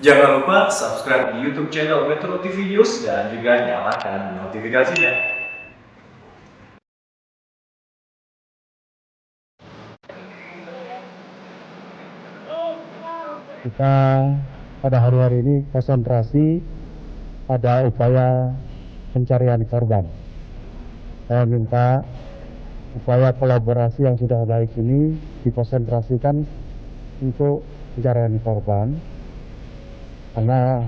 Jangan lupa subscribe di YouTube channel Metro TV News dan juga nyalakan notifikasinya. Kita pada hari ini konsentrasi pada upaya pencarian korban. Saya minta upaya kolaborasi yang sudah baik ini dikonsentrasikan untuk pencarian korban, karena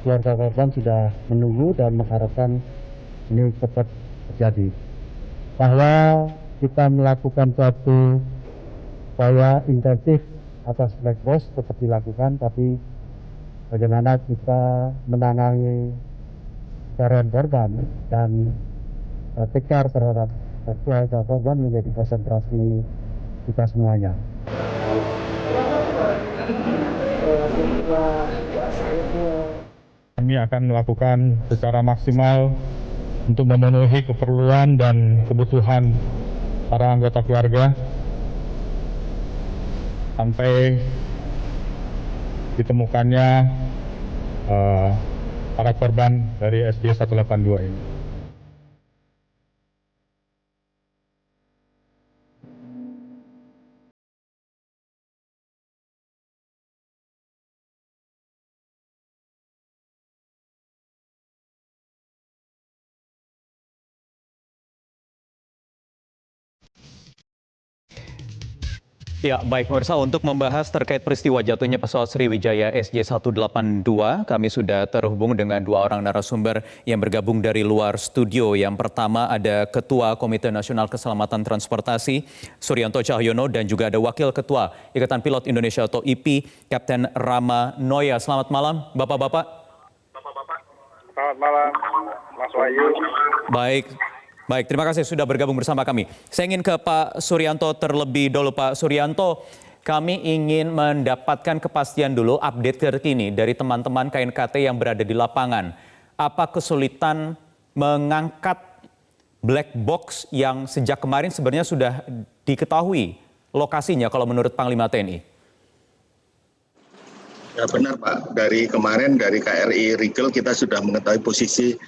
keluarga korban sudah menunggu dan mengharapkan ini cepat terjadi. Bahwa kita melakukan suatu upaya intensif atas black box tetap dilakukan, tapi bagaimana kita menangani pencarian korban dan take care terhadap keluarga korban menjadi konsentrasi kita semuanya. Kami akan melakukan secara maksimal untuk memenuhi keperluan dan kebutuhan para anggota keluarga sampai ditemukannya para korban dari SD 182 ini. Ya, baik pemirsa, untuk membahas terkait peristiwa jatuhnya pesawat Sriwijaya SJ182, kami sudah terhubung dengan dua orang narasumber yang bergabung dari luar studio. Yang pertama ada Ketua Komite Nasional Keselamatan Transportasi, Suryanto Cahyono, dan juga ada Wakil Ketua Ikatan Pilot Indonesia atau IPI, Kapten Rama Noya. Selamat malam, Bapak-Bapak. Selamat malam, Mas Wahyu. Baik, terima kasih sudah bergabung bersama kami. Saya ingin ke Pak Suryanto terlebih dahulu. Pak Suryanto, kami ingin mendapatkan kepastian dulu update terkini dari teman-teman KNKT yang berada di lapangan. Apa kesulitan mengangkat black box yang sejak kemarin sebenarnya sudah diketahui lokasinya kalau menurut Panglima TNI? Ya benar Pak, dari kemarin dari KRI Rigel kita sudah mengetahui posisi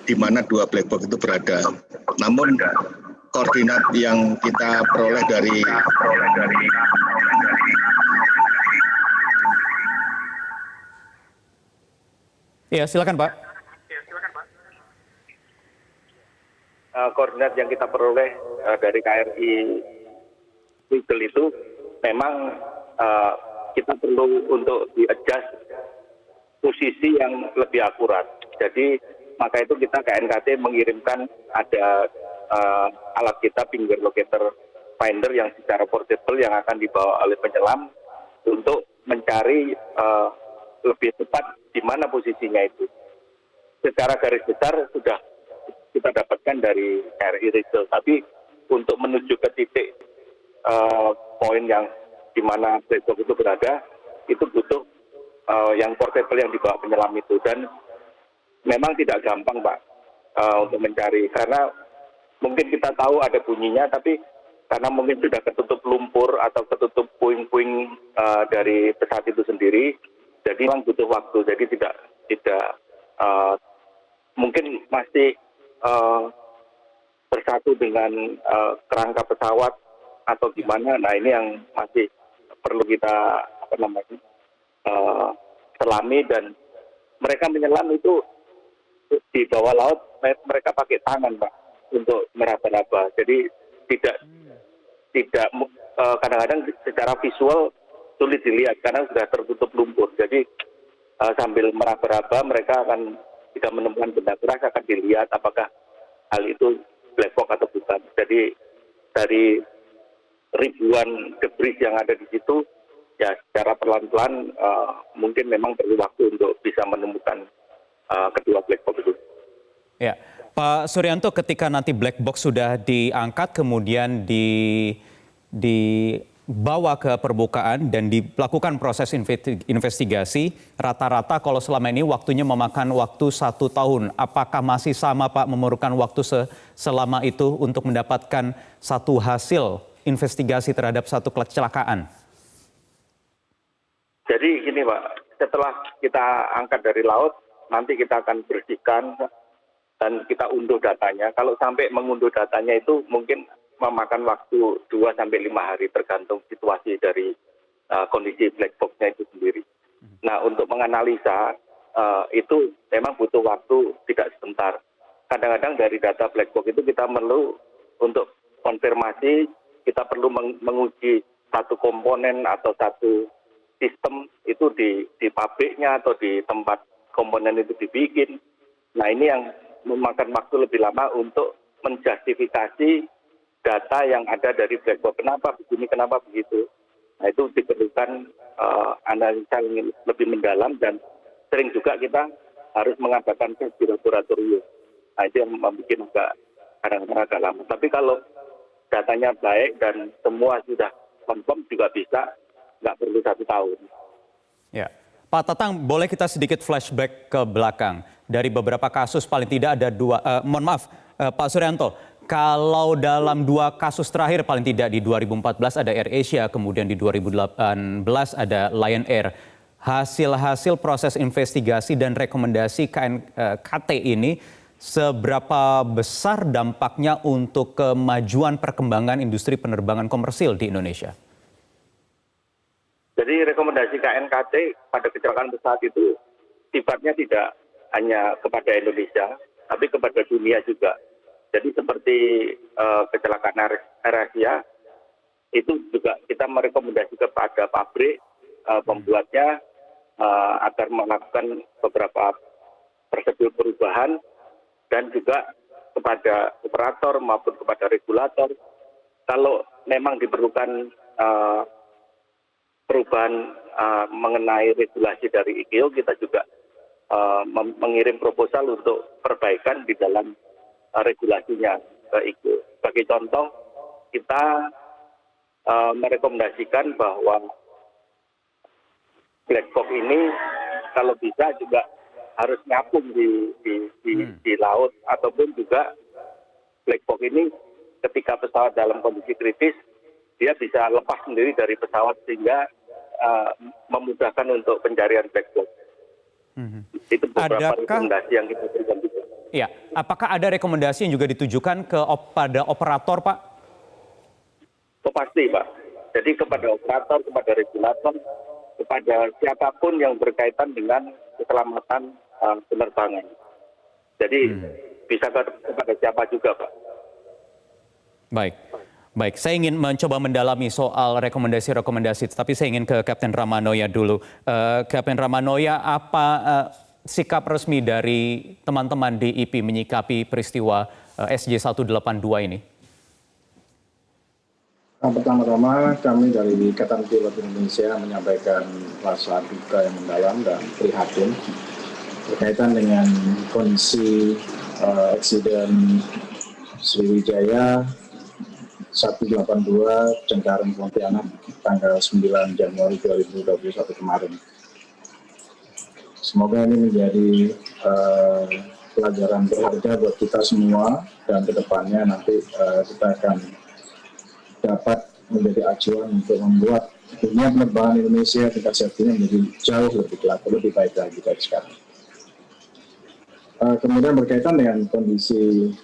di mana dua black box itu berada. Namun koordinat yang kita peroleh dari Ya, silakan Pak. Koordinat yang kita peroleh dari KRI Rigel itu memang kita perlu untuk di-adjust posisi yang lebih akurat. Jadi maka itu kita KNKT mengirimkan ada alat kita finger locator finder yang secara portable yang akan dibawa oleh penyelam untuk mencari lebih tepat di mana posisinya itu. Secara garis besar sudah kita dapatkan dari RI Rigel, tapi untuk menuju ke titik poin yang di mana black box itu berada, itu butuh yang portable yang dibawa penyelam itu, dan memang tidak gampang Pak untuk mencari, karena mungkin kita tahu ada bunyinya, tapi karena mungkin sudah ketutup lumpur atau ketutup puing-puing dari pesawat itu sendiri, jadi memang butuh waktu. Jadi tidak mungkin masih bersatu dengan kerangka pesawat atau gimana. Nah ini yang masih perlu kita selami, dan mereka menyelam itu di bawah laut mereka pakai tangan Pak untuk meraba-raba. Jadi tidak kadang-kadang secara visual sulit dilihat karena sudah tertutup lumpur. Jadi sambil meraba-raba mereka akan, jika menemukan benda keras akan dilihat apakah hal itu black box atau bukan. Jadi dari ribuan debris yang ada di situ, ya secara pelan-pelan mungkin memang perlu waktu untuk bisa menemukan kedua black box itu. Ya, Pak Suryanto, ketika nanti black box sudah diangkat kemudian dibawa ke permukaan dan dilakukan proses investigasi, rata-rata kalau selama ini waktunya memakan waktu 1 tahun. Apakah masih sama Pak, memerlukan waktu selama itu untuk mendapatkan satu hasil investigasi terhadap satu kecelakaan? Jadi gini Pak, setelah kita angkat dari laut, nanti kita akan bersihkan dan kita unduh datanya. Kalau sampai mengunduh datanya itu mungkin memakan waktu 2 sampai 5 hari tergantung situasi dari kondisi black box-nya itu sendiri. Nah, untuk menganalisa itu memang butuh waktu tidak sebentar. Kadang-kadang dari data black box itu kita perlu untuk konfirmasi, kita perlu menguji satu komponen atau satu sistem itu di pabriknya atau di tempat komponen itu dibikin. Nah, ini yang memakan waktu lebih lama untuk menjustifikasi data yang ada dari black box. Kenapa begini, kenapa begitu. Nah, itu diperlukan analisa yang lebih mendalam dan sering juga kita harus mengadakan tes di laboratorium. Nah, itu yang membuat kadang-kadang agak lama. Tapi kalau datanya baik dan semua sudah confirm juga bisa, nggak perlu 1 tahun. Ya, Pak Tatang, boleh kita sedikit flashback ke belakang. Dari beberapa kasus paling tidak ada 2, mohon maaf Pak Suryanto, kalau dalam 2 kasus terakhir paling tidak di 2014 ada AirAsia, kemudian di 2018 ada Lion Air. Hasil-hasil proses investigasi dan rekomendasi KNKT ini seberapa besar dampaknya untuk kemajuan perkembangan industri penerbangan komersil di Indonesia? Jadi rekomendasi KNKT pada kecelakaan pesawat itu sifatnya tidak hanya kepada Indonesia, tapi kepada dunia juga. Jadi seperti kecelakaan AirAsia, itu juga kita merekomendasi kepada pabrik pembuatnya agar melakukan beberapa prosedur perubahan dan juga kepada operator maupun kepada regulator. Kalau memang diperlukan perubahan mengenai regulasi dari ICAO, kita juga mengirim proposal untuk perbaikan di dalam regulasinya ke ICAO. Sebagai contoh, kita merekomendasikan bahwa black box ini kalau bisa juga harus ngapung di laut, ataupun juga black box ini ketika pesawat dalam kondisi kritis, dia bisa lepas sendiri dari pesawat sehingga memudahkan untuk pencarian black box. Itu beberapa rekomendasi yang kita berikan juga. Ya, apakah ada rekomendasi yang juga ditujukan pada operator, Pak? Oh, pasti, Pak. Jadi kepada operator, kepada regulator, kepada siapapun yang berkaitan dengan keselamatan penerbangan. Jadi bisa kepada siapa juga, Pak. Baik. Saya ingin mencoba mendalami soal rekomendasi-rekomendasi, tapi saya ingin ke Kapten Ramanoya dulu. Kapten Ramanoya, apa sikap resmi dari teman-teman di IPI menyikapi peristiwa SJ182 ini? Pertama-tama kami dari Ikatan Pilot Indonesia menyampaikan rasa duka yang mendalam dan prihatin berkaitan dengan kondisi eksiden Sriwijaya 182 Cengkareng Pontianak tanggal 9 Januari 2021 kemarin. Semoga ini menjadi pelajaran berharga buat kita semua, dan kedepannya nanti kita akan dapat menjadi acuan untuk membuat dunia penerbangan Indonesia tingkat safety-nya menjadi jauh lebih baik lagi dari sekarang. Kemudian berkaitan dengan kondisi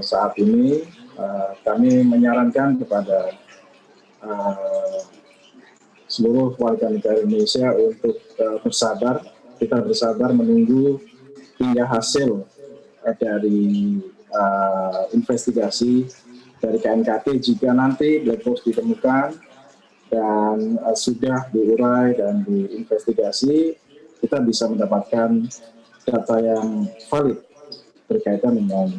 saat ini, kami menyarankan kepada seluruh warga negara Indonesia untuk bersabar. Kita bersabar menunggu hingga hasil dari investigasi dari KNKT. Jika nanti black box ditemukan dan sudah diurai dan diinvestigasi, kita bisa mendapatkan data yang valid berkaitan dengan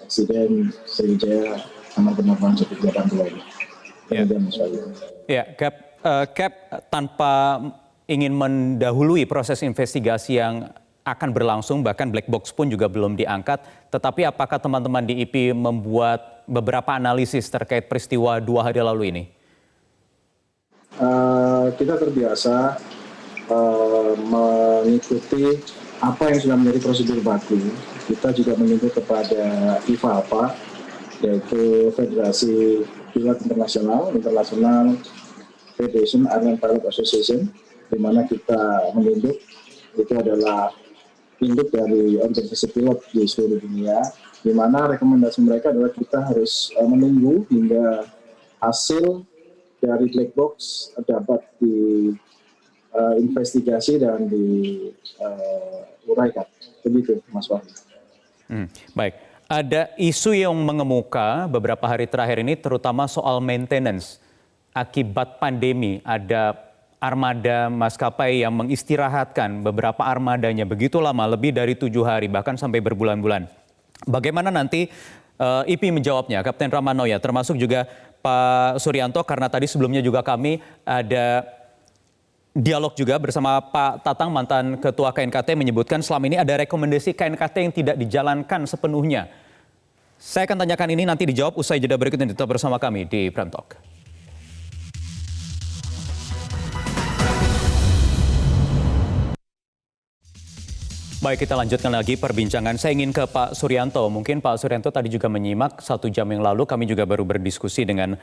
eksiden Sriwijaya sama penerbangan 182 ini. Ya, Cap, tanpa ingin mendahului proses investigasi yang akan berlangsung, bahkan black box pun juga belum diangkat, tetapi apakah teman-teman di IPI membuat beberapa analisis terkait peristiwa 2 hari lalu ini? Kita terbiasa mengikuti apa yang sudah menjadi prosedur baku. Kita juga menuntut kepada IFAPA, yaitu Federasi Pilot Internasional Aviation Airline Pilot Association, di mana kita menunjuk itu adalah induk dari organisasi pilot di seluruh dunia, di mana rekomendasi mereka adalah kita harus menunggu hingga hasil dari black box dapat diinvestigasi dan diuraikan. Begitu, Mas Wahyu. Baik, ada isu yang mengemuka beberapa hari terakhir ini terutama soal maintenance. Akibat pandemi, ada armada maskapai yang mengistirahatkan beberapa armadanya begitu lama, lebih dari 7 hari, bahkan sampai berbulan-bulan. Bagaimana nanti IP menjawabnya, Kapten Ramanoya, termasuk juga Pak Suryanto, karena tadi sebelumnya juga kami ada dialog juga bersama Pak Tatang, mantan Ketua KNKT, menyebutkan selama ini ada rekomendasi KNKT yang tidak dijalankan sepenuhnya. Saya akan tanyakan ini nanti dijawab usai jeda berikut ini. Tetap bersama kami di Prime Talk. Baik, kita lanjutkan lagi perbincangan. Saya ingin ke Pak Suryanto. Mungkin Pak Suryanto tadi juga menyimak 1 jam yang lalu. Kami juga baru berdiskusi dengan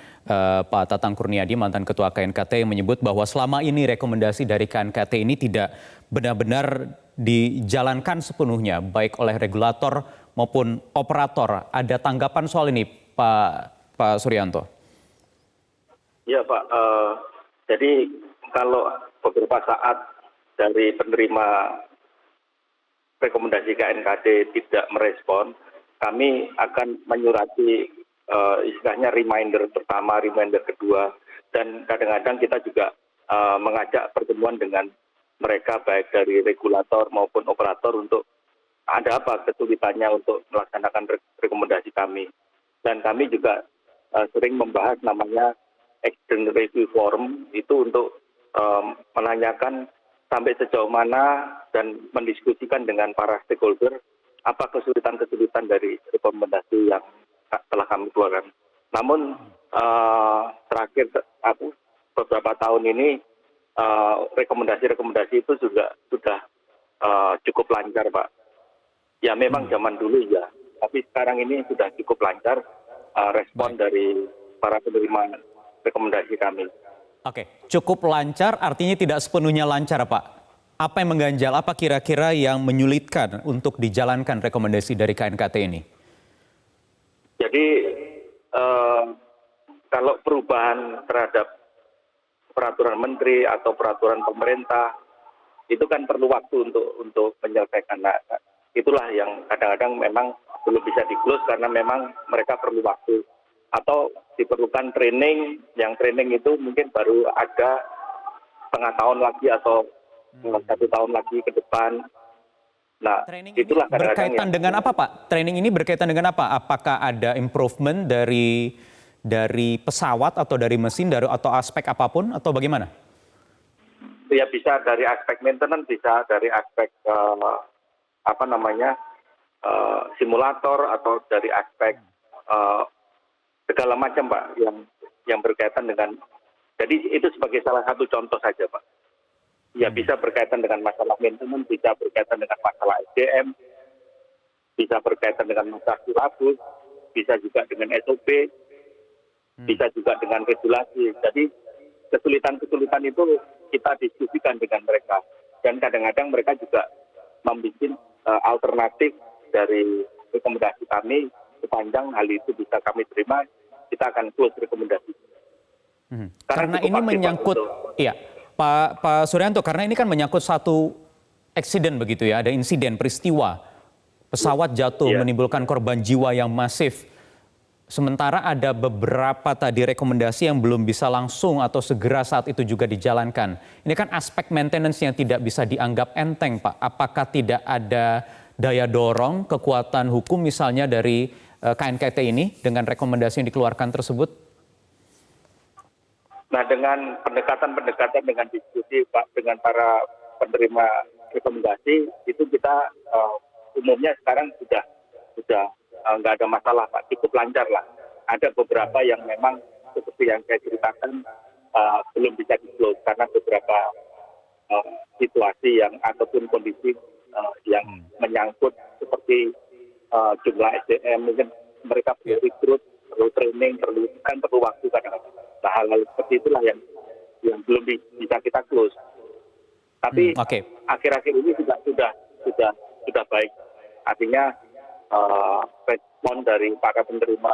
Pak Tatang Kurniadi, mantan Ketua KNKT, yang menyebut bahwa selama ini rekomendasi dari KNKT ini tidak benar-benar dijalankan sepenuhnya, baik oleh regulator maupun operator. Ada tanggapan soal ini, Pak Suryanto? Ya Pak, jadi kalau beberapa saat dari penerima rekomendasi KNKT tidak merespon, kami akan menyurati istilahnya reminder pertama, reminder kedua, dan kadang-kadang kita juga mengajak pertemuan dengan mereka baik dari regulator maupun operator untuk ada apa kesulitannya untuk melaksanakan rekomendasi kami. Dan kami juga sering membahas namanya External Review Forum, itu untuk menanyakan sampai sejauh mana dan mendiskusikan dengan para stakeholder apa kesulitan-kesulitan dari rekomendasi yang telah kami keluarkan. Namun terakhir beberapa tahun ini rekomendasi-rekomendasi itu juga sudah cukup lancar, Pak. Ya memang zaman dulu ya, tapi sekarang ini sudah cukup lancar respon dari para penerima rekomendasi kami. Oke, cukup lancar artinya tidak sepenuhnya lancar, Pak. Apa yang mengganjal, apa kira-kira yang menyulitkan untuk dijalankan rekomendasi dari KNKT ini? Jadi kalau perubahan terhadap peraturan menteri atau peraturan pemerintah itu kan perlu waktu untuk menyelesaikan. Nah, itulah yang kadang-kadang memang belum bisa di-close karena memang mereka perlu waktu. Atau diperlukan training, yang training itu mungkin baru ada setengah tahun lagi atau 1 tahun lagi ke depan. Nah, training itulah ini berkaitan dengan apa, Pak? Training ini berkaitan dengan apa? Apakah ada improvement dari pesawat atau dari mesin atau aspek apapun atau bagaimana? Ya bisa dari aspek maintenance, bisa dari aspek simulator atau dari aspek segala macam, Pak, yang berkaitan dengan, jadi itu sebagai salah satu contoh saja, Pak. Ya bisa berkaitan dengan masalah maintenance, bisa berkaitan dengan masalah SDM, bisa berkaitan dengan masalah silabus, bisa juga dengan SOP, bisa juga dengan regulasi. Jadi kesulitan-kesulitan itu kita diskusikan dengan mereka. Dan kadang-kadang mereka juga membuat alternatif dari rekomendasi kami. Sepanjang hal itu bisa kami terima, kita akan close rekomendasi. Karena ini menyangkut, iya, Pak Suryanto, karena ini kan menyangkut satu eksiden begitu ya, ada insiden peristiwa pesawat jatuh menimbulkan korban jiwa yang masif. Sementara ada beberapa tadi rekomendasi yang belum bisa langsung atau segera saat itu juga dijalankan. Ini kan aspek maintenance yang tidak bisa dianggap enteng, Pak. Apakah tidak ada daya dorong, kekuatan hukum misalnya dari KNKT ini dengan rekomendasi yang dikeluarkan tersebut? Nah, dengan pendekatan-pendekatan, dengan diskusi Pak dengan para penerima rekomendasi, itu kita umumnya sekarang sudah nggak ada masalah, Pak, cukup lancar lah. Ada beberapa yang memang seperti yang saya ceritakan belum bisa di-close karena beberapa situasi yang ataupun kondisi yang menyangkut seperti jumlah SDM, mungkin mereka perlu rekrut, perlu training, perlu waktu kadang-kadang. Nah, hal-hal seperti itulah yang belum bisa kita close. Tapi Oke. akhir-akhir ini juga sudah baik. Artinya respon dari para penerima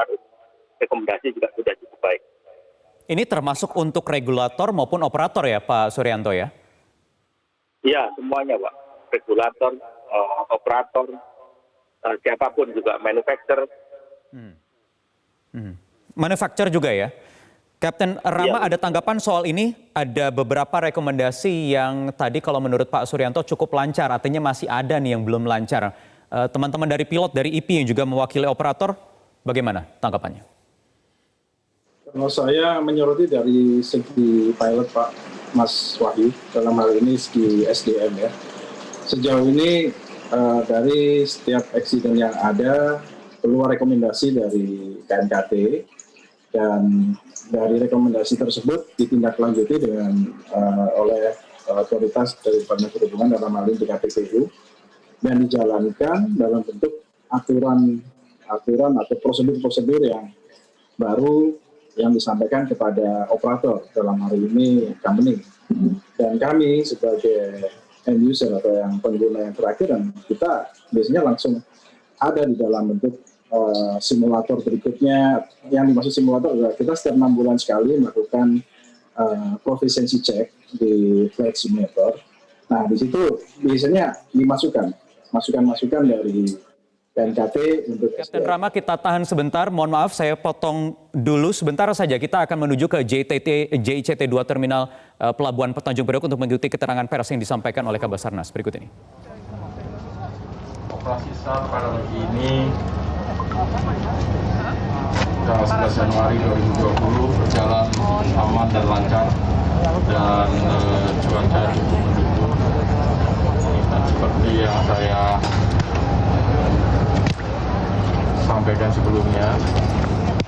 rekomendasi juga sudah cukup baik. Ini termasuk untuk regulator maupun operator ya Pak Suryanto ya? Iya, semuanya Pak. Regulator, operator, siapapun juga, manufacturer. Manufacturer juga ya? Kapten Rama, ada tanggapan soal ini? Ada beberapa rekomendasi yang tadi kalau menurut Pak Suryanto cukup lancar, artinya masih ada nih yang belum lancar. Teman-teman dari pilot, dari IP yang juga mewakili operator, bagaimana tanggapannya? Kalau saya menyoroti dari segi pilot Pak Mas Wahyu, dalam hal ini segi SDM ya. Sejauh ini dari setiap eksiden yang ada, keluar rekomendasi dari KNKT, dan dari rekomendasi tersebut ditindaklanjuti dengan oleh otoritas dari Departemen Perhubungan dalam hal ini DKPPU, dan dijalankan dalam bentuk aturan atau prosedur-prosedur yang baru yang disampaikan kepada operator, dalam hari ini company. Dan kami sebagai end user atau yang pengguna yang terakhir, dan kita biasanya langsung ada di dalam bentuk simulator berikutnya. Yang dimaksud simulator adalah kita setiap 6 bulan sekali melakukan proficiency check di flight simulator. Nah, di situ biasanya dimasukkan masukan-masukan dari KNKT untuk Kapten Rama, kita tahan sebentar. Mohon maaf, saya potong dulu sebentar saja. Kita akan menuju ke JICT 2 Terminal Pelabuhan Tanjung Priok untuk mengikuti keterangan pers yang disampaikan oleh Kabasarnas. Berikut ini. Operasi SAR pada pagi ini tanggal 11 Januari 2020 berjalan aman dan lancar, dan cuaca cukup mendukung. Dan seperti yang saya sampaikan sebelumnya,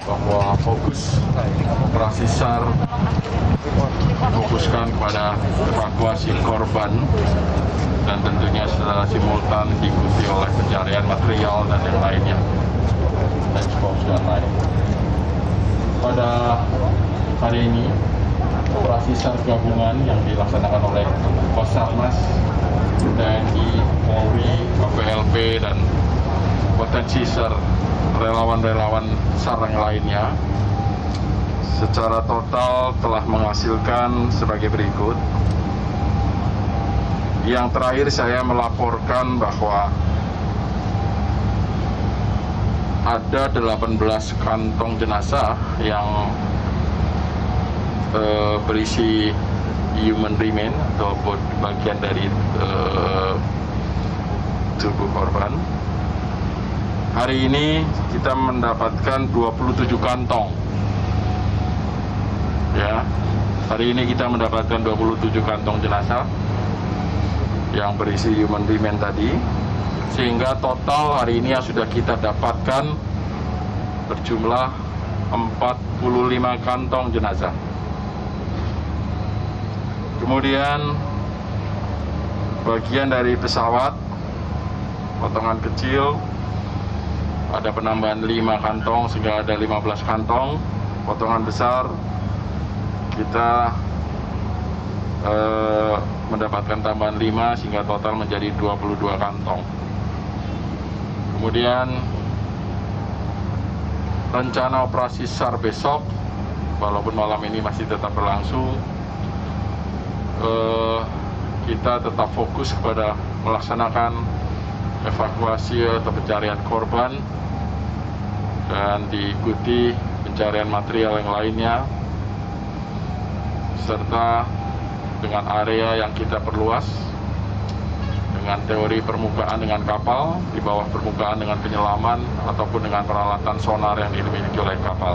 bahwa fokus operasi SAR difokuskan kepada evakuasi korban, dan tentunya secara simultan diikuti oleh pencarian material dan yang lainnya, dan dan lain. Pada hari ini, operasi SAR gabungan yang dilaksanakan oleh Basarnas, TNI, Polri, KPLP, dan potensi SAR relawan-relawan SAR yang lainnya secara total telah menghasilkan sebagai berikut. Yang terakhir saya melaporkan bahwa ada 18 kantong jenazah yang berisi human remain atau bagian dari tubuh korban. Hari ini kita mendapatkan 27 kantong. Ya, hari ini kita mendapatkan 27 kantong jenazah yang berisi human remain tadi, sehingga total hari ini yang sudah kita dapatkan berjumlah 45 kantong jenazah. Kemudian bagian dari pesawat, potongan kecil, ada penambahan 5 kantong sehingga ada 15 kantong. Potongan besar kita mendapatkan tambahan 5 sehingga total menjadi 22 kantong. Kemudian rencana operasi SAR besok, walaupun malam ini masih tetap berlangsung, kita tetap fokus kepada melaksanakan evakuasi atau pencarian korban, dan diikuti pencarian material yang lainnya, serta dengan area yang kita perluas dengan teori permukaan dengan kapal, di bawah permukaan dengan penyelaman, ataupun dengan peralatan sonar yang dimiliki oleh kapal.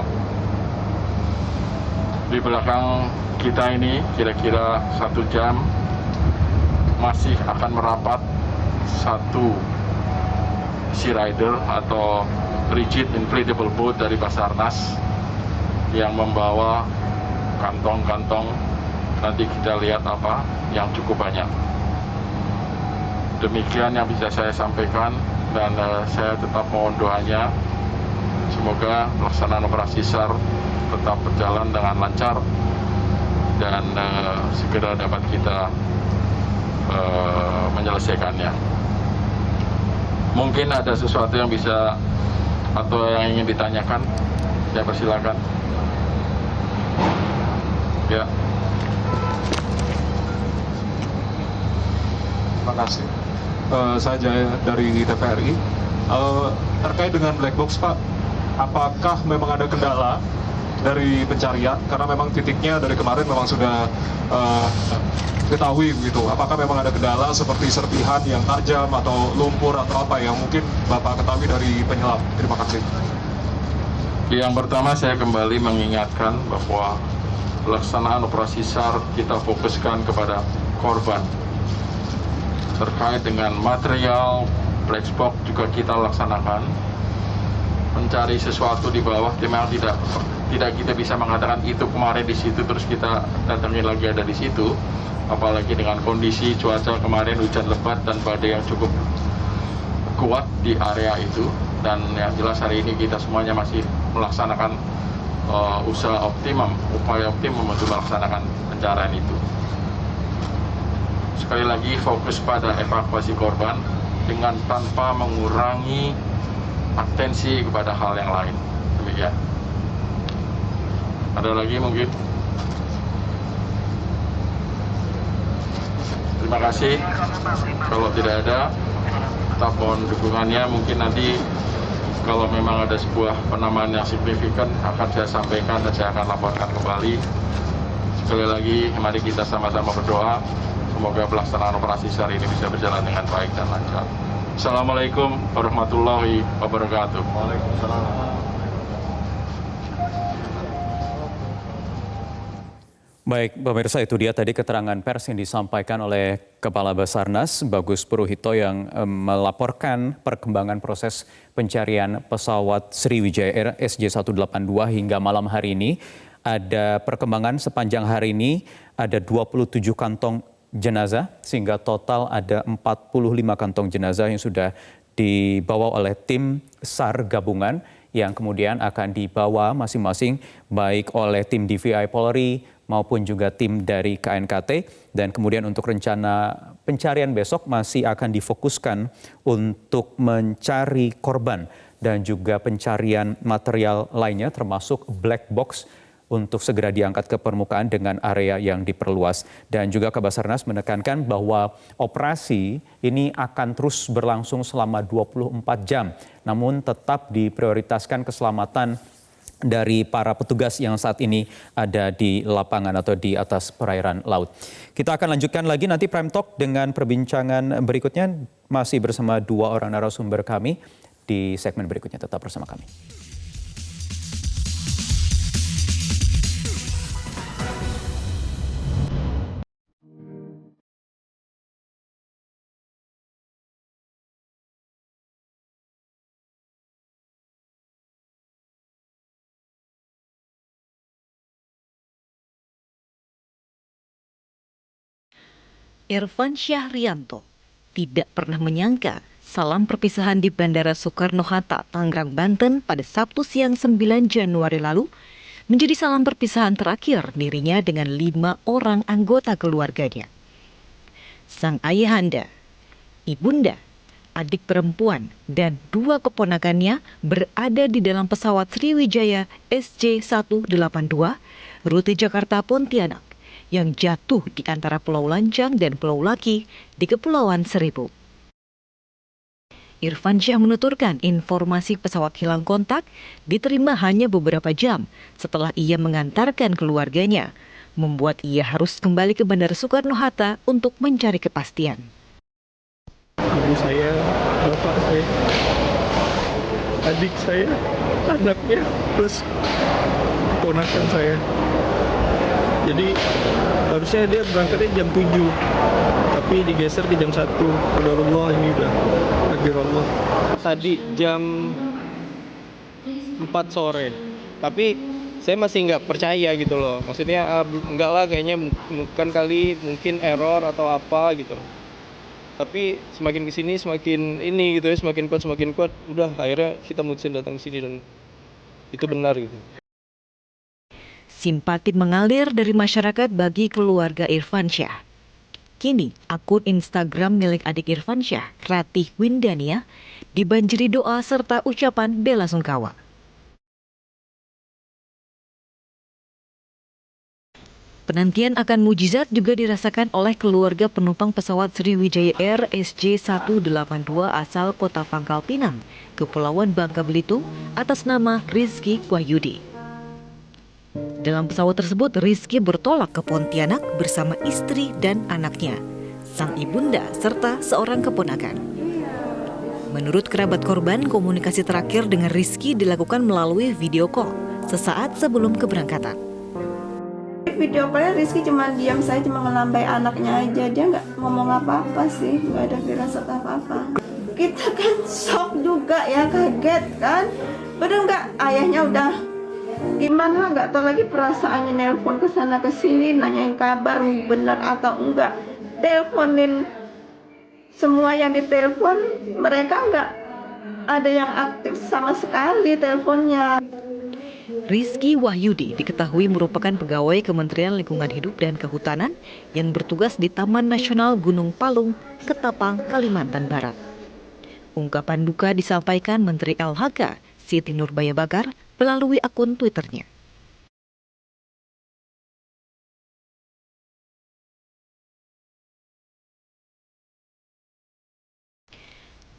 Di belakang kita ini kira-kira 1 jam masih akan merapat satu Sea Rider atau rigid inflatable boat dari Basarnas yang membawa kantong-kantong, nanti kita lihat apa, yang cukup banyak. Demikian yang bisa saya sampaikan, dan saya tetap mohon doanya semoga pelaksanaan operasi SAR tetap berjalan dengan lancar dan segera dapat kita menyelesaikannya. Mungkin ada sesuatu yang bisa atau yang ingin ditanyakan, ya persilakan. Ya. Terima kasih. Saya Jaya dari TVRI. Terkait dengan black box, Pak, apakah memang ada kendala dari pencarian? Karena memang titiknya dari kemarin memang sudah ketahui begitu. Apakah memang ada kendala seperti serpihan yang tajam atau lumpur atau apa yang mungkin Bapak ketahui dari penyelam? Terima kasih. Yang pertama saya kembali mengingatkan bahwa pelaksanaan operasi SAR kita fokuskan kepada korban. Terkait dengan material black box juga kita laksanakan. Mencari sesuatu di bawah memang tidak kita bisa mengatakan itu kemarin di situ terus kita datangin lagi ada di situ. Apalagi dengan kondisi cuaca kemarin hujan lebat dan badai yang cukup kuat di area itu. Dan yang jelas hari ini kita semuanya masih melaksanakan upaya optimum untuk melaksanakan pencarian itu. Sekali lagi fokus pada evakuasi korban dengan tanpa mengurangi atensi kepada hal yang lain. Demikian. Ada lagi mungkin? Terima kasih. Kalau tidak ada, kita mohon dukungannya. Mungkin nanti kalau memang ada sebuah penamaan yang signifikan akan saya sampaikan dan saya akan laporkan kembali. Sekali lagi, mari kita sama-sama berdoa. Semoga pelaksanaan operasi SAR ini bisa berjalan dengan baik dan lancar. Assalamualaikum warahmatullahi wabarakatuh. Waalaikumsalam. Baik, pemirsa, itu dia tadi keterangan pers yang disampaikan oleh Kepala Basarnas Bagus Purwohito yang melaporkan perkembangan proses pencarian pesawat Sriwijaya Air SJ182 hingga malam hari ini. Ada perkembangan sepanjang hari ini, ada 27 kantong jenazah sehingga total ada 45 kantong jenazah yang sudah dibawa oleh tim SAR gabungan yang kemudian akan dibawa masing-masing baik oleh tim DVI Polri maupun juga tim dari KNKT, dan kemudian untuk rencana pencarian besok masih akan difokuskan untuk mencari korban dan juga pencarian material lainnya termasuk black box untuk segera diangkat ke permukaan dengan area yang diperluas. Dan juga Kabasarnas menekankan bahwa operasi ini akan terus berlangsung selama 24 jam. Namun tetap diprioritaskan keselamatan dari para petugas yang saat ini ada di lapangan atau di atas perairan laut. Kita akan lanjutkan lagi nanti Prime Talk dengan perbincangan berikutnya. Masih bersama dua orang narasumber kami di segmen berikutnya. Tetap bersama kami. Irfan Syahrianto tidak pernah menyangka salam perpisahan di Bandara Soekarno-Hatta, Tangerang, Banten pada Sabtu siang 9 Januari lalu menjadi salam perpisahan terakhir dirinya dengan 5 orang anggota keluarganya. Sang ayahanda, ibunda, adik perempuan, dan 2 keponakannya berada di dalam pesawat Sriwijaya SJ182 rute Jakarta Pontianak yang jatuh di antara Pulau Lancang dan Pulau Laki di Kepulauan Seribu. Irfan Syah menuturkan informasi pesawat hilang kontak diterima hanya beberapa jam setelah ia mengantarkan keluarganya, membuat ia harus kembali ke Bandara Soekarno-Hatta untuk mencari kepastian. Ibu saya, bapak saya, adik saya, anaknya, plus keponakan saya. Jadi harusnya dia berangkatnya jam 7, tapi digeser ke jam 1. Qadarullah, ini udah takdir Allah. Tadi jam 4 sore, tapi saya masih nggak percaya gitu loh. Maksudnya enggak lah, kayaknya bukan kali, mungkin error atau apa gitu. Tapi semakin kesini semakin ini gitu ya, semakin kuat. Udah akhirnya kita mutusin datang ke sini dan itu benar gitu. Simpati mengalir dari masyarakat bagi keluarga Irfan Syah. Kini, akun Instagram milik adik Irfansyah, Ratih Windania, dibanjiri doa serta ucapan bela sungkawa. Penantian akan mujizat juga dirasakan oleh keluarga penumpang pesawat Sriwijaya Air SJ182 asal Kota Pangkal Pinang, Kepulauan Bangka Belitung atas nama Rizky Wahyudi. Dalam pesawat tersebut, Rizky bertolak ke Pontianak bersama istri dan anaknya, sang ibunda serta seorang keponakan. Menurut kerabat korban, komunikasi terakhir dengan Rizky dilakukan melalui video call sesaat sebelum keberangkatan. Video callnya Rizky cuma diam, saya cuma ngelambai anaknya aja, dia nggak ngomong apa-apa sih, nggak ada firasat apa-apa. Kita kan shock juga ya, kaget kan, bener nggak, ayahnya udah gimana, nggak tahu lagi perasaannya, nelpon ke sana ke sini nanyain kabar benar atau enggak, teleponin semua yang ditelepon, mereka nggak ada yang aktif sama sekali teleponnya. Rizky Wahyudi diketahui merupakan pegawai Kementerian Lingkungan Hidup dan Kehutanan yang bertugas di Taman Nasional Gunung Palung, Ketapang, Kalimantan Barat. Ungkapan duka disampaikan Menteri LHK, Siti Nurbaya Bakar, melalui akun Twitternya.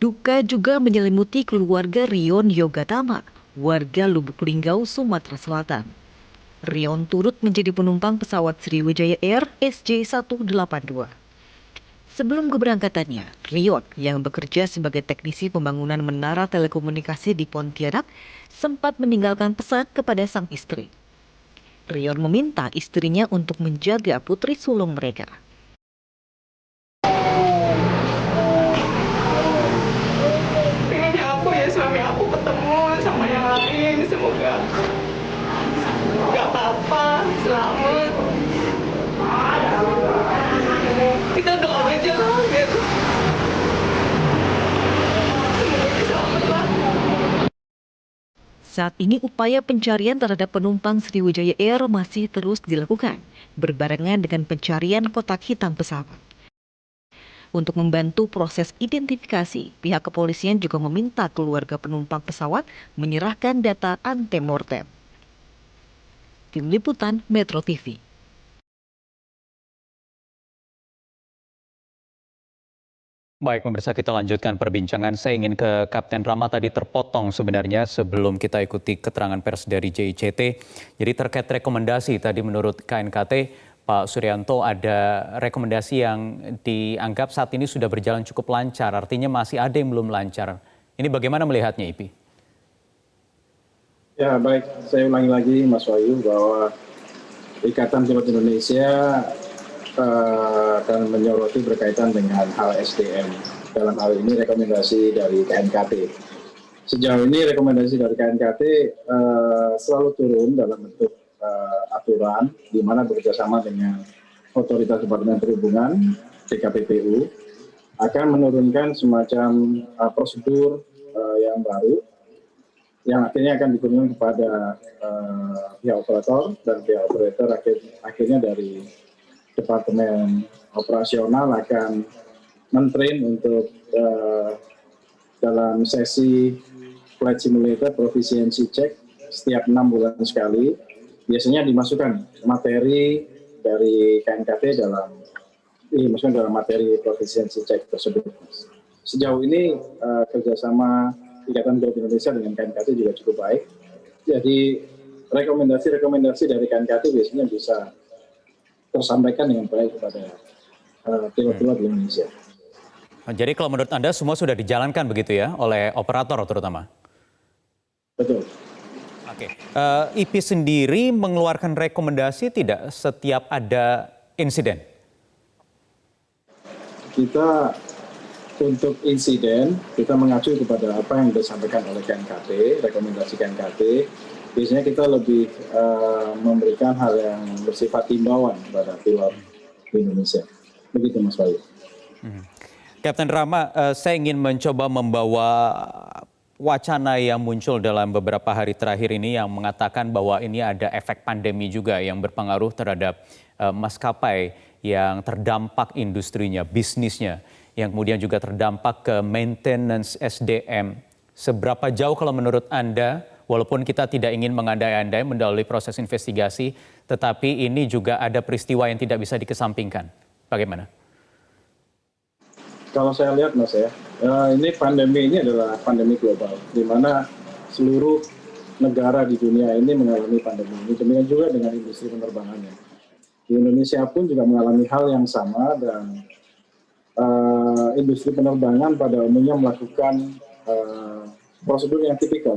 Duka juga menyelimuti keluarga Rion Yogatama, warga Lubuk Linggau, Sumatera Selatan. Rion turut menjadi penumpang pesawat Sriwijaya Air SJ182. Sebelum keberangkatannya, Rion yang bekerja sebagai teknisi pembangunan menara telekomunikasi di Pontianak sempat meninggalkan pesan kepada sang istri. Rion meminta istrinya untuk menjaga putri sulung mereka. Suami aku ketemu sama yang lain, semoga nggak apa-apa, selamat. Kita doa aja lah, gitu. Semoga selamat lah. Saat ini upaya pencarian terhadap penumpang Sriwijaya Air masih terus dilakukan, berbarengan dengan pencarian kotak hitam pesawat. Untuk membantu proses identifikasi, pihak kepolisian juga meminta keluarga penumpang pesawat menyerahkan data antemortem. Tim Liputan Metro TV. Baik, pemirsa, kita lanjutkan perbincangan. Saya ingin ke Kapten Rama, tadi terpotong sebenarnya sebelum kita ikuti keterangan pers dari JICT. Jadi terkait rekomendasi tadi menurut KNKT, Pak Suryanto, ada rekomendasi yang dianggap saat ini sudah berjalan cukup lancar, artinya masih ada yang belum lancar. Ini bagaimana melihatnya, IPI? Ya baik, saya ulangi lagi Mas Wahyu bahwa Ikatan Pilot Indonesia akan menyoroti berkaitan dengan hal SDM. Dalam hal ini rekomendasi dari KNKT. Sejauh ini rekomendasi dari KNKT selalu turun dalam bentuk aturan di mana bekerjasama dengan Otoritas Departemen Perhubungan DKPPU akan menurunkan semacam prosedur yang baru yang akhirnya akan digunakan kepada pihak operator, dan pihak operator akhirnya dari Departemen Operasional akan mentrain untuk dalam sesi flight simulator proficiency check setiap 6 bulan sekali. Biasanya dimasukkan materi dari KNKT dalam materi proficiency check tersebut. Sejauh ini kerjasama Ikatan Pilot Indonesia dengan KNKT juga cukup baik. Jadi rekomendasi dari KNKT biasanya bisa tersampaikan dengan baik kepada pilot-pilot di Indonesia. Jadi kalau menurut Anda semua sudah dijalankan begitu ya oleh operator terutama? Betul. Oke, IPI sendiri mengeluarkan rekomendasi tidak setiap ada insiden? Kita untuk insiden, kita mengacu kepada apa yang disampaikan oleh KNKT, rekomendasi KNKT. Biasanya kita lebih memberikan hal yang bersifat himbauan kepada pilot di Indonesia. Begitu Mas Bayu. Kapten Rama, saya ingin mencoba membawa wacana yang muncul dalam beberapa hari terakhir ini yang mengatakan bahwa ini ada efek pandemi juga yang berpengaruh terhadap maskapai yang terdampak industrinya, bisnisnya, yang kemudian juga terdampak ke maintenance SDM. Seberapa jauh kalau menurut Anda, walaupun kita tidak ingin mengandai-andai mendahului proses investigasi, tetapi ini juga ada peristiwa yang tidak bisa dikesampingkan. Bagaimana? Kalau saya lihat Mas ya, ini pandemi ini adalah pandemi global, di mana seluruh negara di dunia ini mengalami pandemi ini. Demikian juga dengan industri penerbangannya. Di Indonesia pun juga mengalami hal yang sama, dan industri penerbangan pada umumnya melakukan prosedur yang tipikal,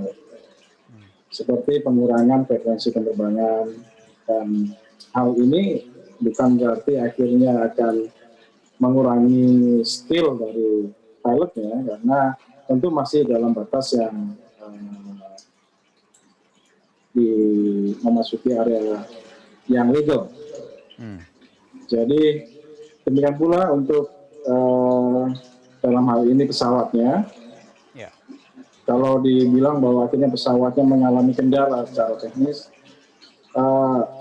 seperti pengurangan frekuensi penerbangan, dan hal ini bukan berarti akhirnya akan mengurangi skill dari pilotnya, karena tentu masih dalam batas yang memasuki area yang legal. Jadi demikian pula untuk dalam hal ini pesawatnya. Kalau dibilang bahwa akhirnya pesawatnya mengalami kendala secara teknis,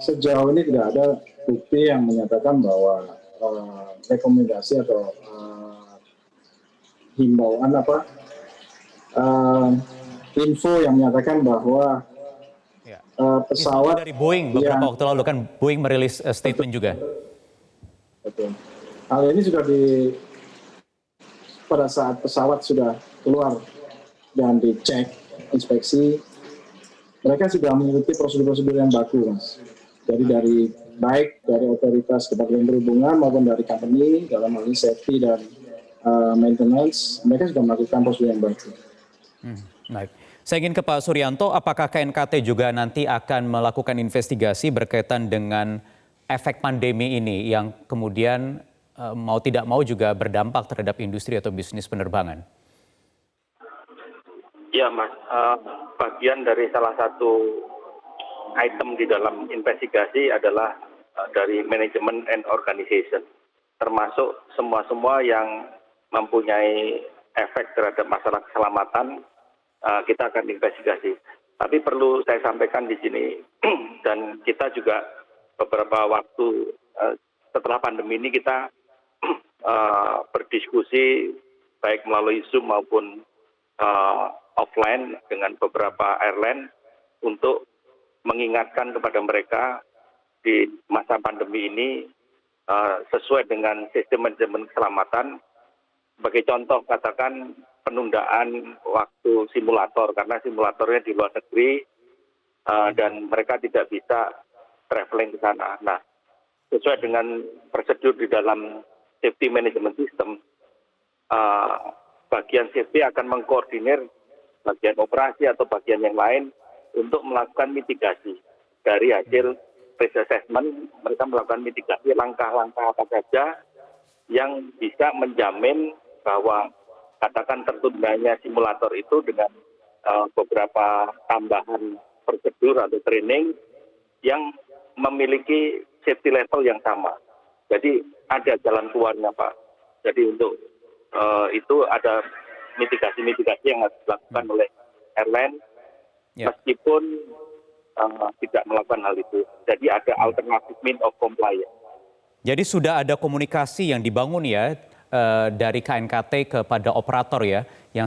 sejauh ini tidak ada bukti yang menyatakan bahwa rekomendasi atau himbauan info yang menyatakan bahwa pesawat dari Boeing beberapa waktu lalu kan Boeing merilis statement juga. Betul. Hal ini sudah pada saat pesawat sudah keluar dan dicek, inspeksi, mereka sudah mengikuti prosedur-prosedur yang baku, Mas. Jadi baik dari otoritas Kementerian Perhubungan maupun dari company, dalam hal ini safety dan maintenance, mereka sudah melakukan prosedur yang baku. Baik. Saya ingin ke Pak Suryanto, apakah KNKT juga nanti akan melakukan investigasi berkaitan dengan efek pandemi ini yang kemudian mau tidak mau juga berdampak terhadap industri atau bisnis penerbangan? Ya Mas, bagian dari salah satu item di dalam investigasi adalah dari manajemen and organization, termasuk semua yang mempunyai efek terhadap masalah keselamatan, kita akan investigasi. Tapi perlu saya sampaikan di sini, dan kita juga beberapa waktu setelah pandemi ini kita berdiskusi baik melalui Zoom maupun offline dengan beberapa airline untuk mengingatkan kepada mereka di masa pandemi ini sesuai dengan sistem manajemen keselamatan. Sebagai contoh katakan penundaan waktu simulator karena simulatornya di luar negeri dan mereka tidak bisa traveling ke sana. Nah, sesuai dengan prosedur di dalam safety management system, bagian safety akan mengkoordinir bagian operasi atau bagian yang lain untuk melakukan mitigasi. Dari hasil risk assessment, mereka melakukan mitigasi langkah-langkah apa saja yang bisa menjamin bahwa katakan tertundanya simulator itu dengan beberapa tambahan prosedur atau training yang memiliki safety level yang sama. Jadi ada jalan keluarnya Pak. Jadi untuk itu ada mitigasi-mitigasi yang harus dilakukan oleh airline meskipun tidak melakukan hal itu. Jadi ada alternatif means of compliance. Jadi sudah ada komunikasi yang dibangun ya dari KNKT kepada operator ya, yang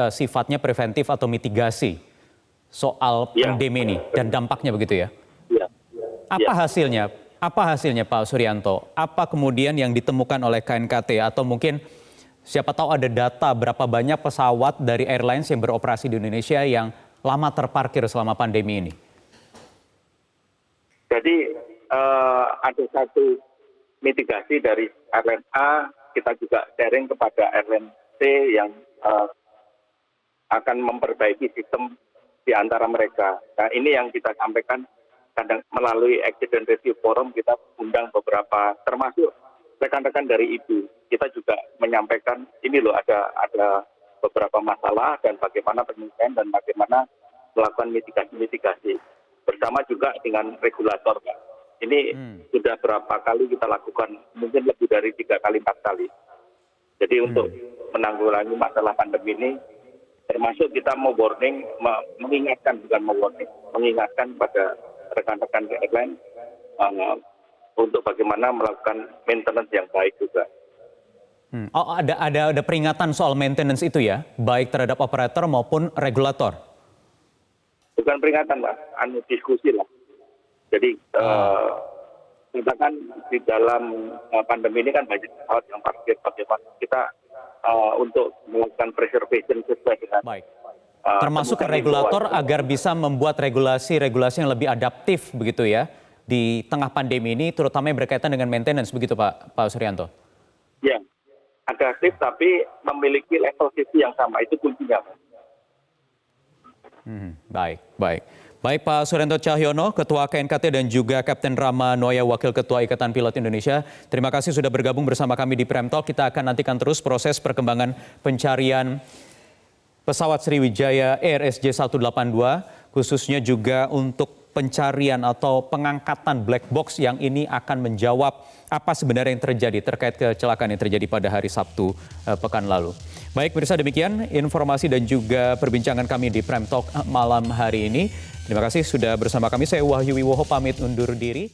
sifatnya preventif atau mitigasi soal pandemi ini dan dampaknya begitu ya? Apa hasilnya? Apa hasilnya Pak Suryanto? Apa kemudian yang ditemukan oleh KNKT atau mungkin siapa tahu ada data berapa banyak pesawat dari airlines yang beroperasi di Indonesia yang lama terparkir selama pandemi ini? Jadi ada satu mitigasi dari airline A, kita juga sharing kepada airline C yang akan memperbaiki sistem di antara mereka. Nah ini yang kita sampaikan kadang melalui Accident Review Forum, kita undang beberapa termasuk rekan-rekan dari IBU. Kita juga menyampaikan ini loh ada beberapa masalah dan bagaimana penyelesaian dan bagaimana melakukan mitigasi bersama juga dengan regulator. Ini sudah berapa kali kita lakukan, mungkin lebih dari 3 kali 4 kali. Jadi untuk menanggulangi masalah pandemi ini, termasuk kita mau warning, mengingatkan bukan mau warning, mengingatkan pada rekan-rekan airline untuk bagaimana melakukan maintenance yang baik juga. Oh, ada peringatan soal maintenance itu ya, baik terhadap operator maupun regulator. Bukan peringatan, Pak, diskusi lah. Jadi kita kan di dalam pandemi ini kan banyak hal yang parkir, bagaimana kita untuk melakukan preservation sesuai dengan Baik. Termasuk ke regulator agar bisa membuat regulasi-regulasi yang lebih adaptif begitu ya di tengah pandemi ini, terutama yang berkaitan dengan maintenance begitu Pak Suryanto. Ya, adaptif tapi memiliki level safety yang sama, itu kuncinya. Baik. Baik Pak Suryanto Cahyono, Ketua KNKT dan juga Kapten Rama Noya, Wakil Ketua Ikatan Pilot Indonesia. Terima kasih sudah bergabung bersama kami di Prime Talk. Kita akan nantikan terus proses perkembangan pencarian pesawat Sriwijaya Air SJ182, khususnya juga untuk pencarian atau pengangkatan black box yang ini akan menjawab apa sebenarnya yang terjadi terkait kecelakaan yang terjadi pada hari Sabtu pekan lalu. Baik pemirsa, demikian informasi dan juga perbincangan kami di Prime Talk malam hari ini. Terima kasih sudah bersama kami. Saya Wahyu Wiwoho pamit undur diri.